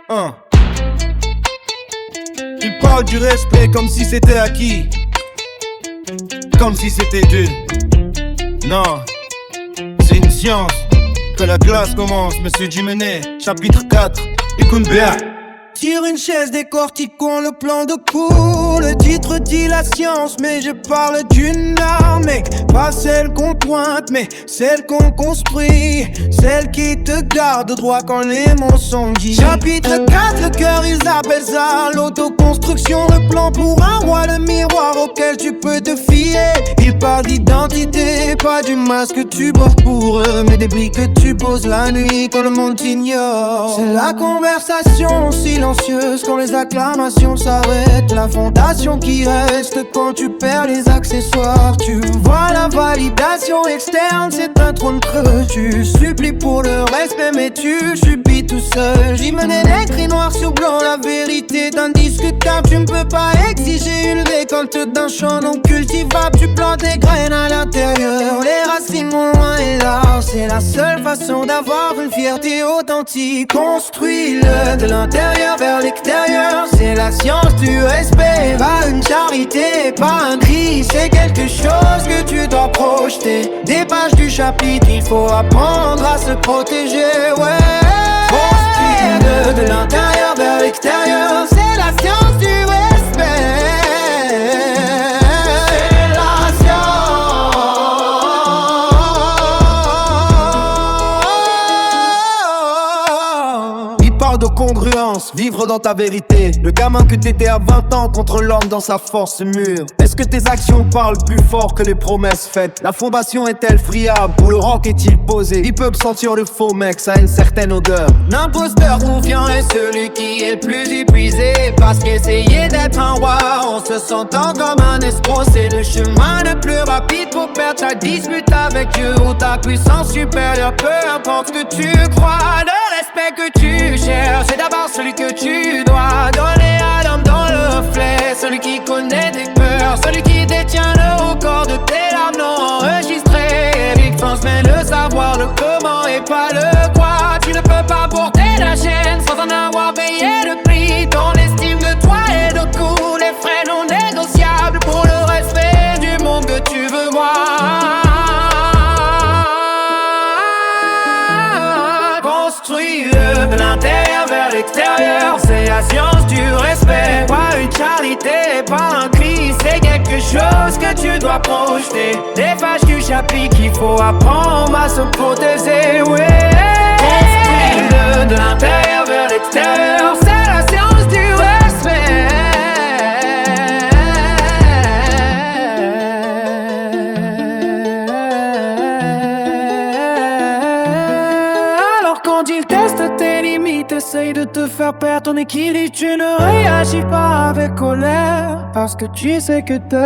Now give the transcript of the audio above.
Hein. Tu parles du respect comme si c'était acquis, comme si c'était dû. Non, c'est une science. Que la classe commence, Monsieur Jiménez, chapitre 4, écoute bien. Tire une chaise, décortiquons le plan de cours. Le titre dit la science, mais je parle d'une arme, mec. Pas celle qu'on pointe, mais celle qu'on construit. Celle qui te garde droit quand les mots sont dits. Chapitre 4, le cœur, ils appellent ça l'autoconstruction. Le plan pour un roi, le miroir auquel tu peux te fier. Il parle d'identité, pas du masque que tu portes pour eux, mais des briques que tu poses la nuit quand le monde t'ignore. C'est la conversation silencieuse quand les acclamations s'arrêtent, la fondation qui reste quand tu perds les accessoires. Tu vois la validation externe, c'est un trône creux. Tu supplies pour le respect mais tu subis tout seul. J'y menais écrit noir sur blanc, la vérité est indiscutable. Tu ne peux pas exiger une récolte d'un champ non cultivable. Tu plantes des graines à l'intérieur, les racines vont loin et là. C'est la seule façon d'avoir une fierté authentique. Construis-le de l'intérieur vers l'extérieur, c'est la science du respect. Pas une charité, pas un cri, c'est quelque chose que tu dois projeter. Des pages du chapitre, il faut apprendre à se protéger, ouais. Construis-le de l'intérieur vers l'extérieur, c'est la science du respect. De congruence, vivre dans ta vérité. Le gamin que t'étais à 20 ans contre l'homme dans sa force mûre. Est-ce que tes actions parlent plus fort que les promesses faites? La fondation est-elle friable ou le roc est-il posé? Il peut sentir le faux mec, ça a une certaine odeur. L'imposteur confiant est celui qui est le plus épuisé, parce qu'essayer d'être un roi en se sentant comme un escroc, c'est le chemin le plus rapide pour perdre ta dispute avec Dieu ou ta puissance supérieure. Peu importe ce que tu crois, le respect que tu cherches, c'est d'abord celui que tu dois donner à l'homme dans le reflet. Celui qui connaît tes peurs, celui qui détient le haut corps de tes larmes non enregistrées. Il transmet le savoir, le comment et pas le quoi. Tu ne peux pas porter la chaîne sans en avoir payé le prix. Ton estime de toi et de coût, les frais non négociables pour le respect du monde que tu veux voir. Construis-le de l'intérieur vers l'extérieur, c'est la science du respect. Pas une charité, pas un cri, c'est quelque chose que tu dois projeter. Des pages du chapitre qu'il faut apprendre à se protéger, ouais. Construis-le de l'intérieur vers l'extérieur, c'est la science du respect. Essaye de te faire perdre ton équilibre, tu ne réagis pas avec colère, parce que tu sais que t'es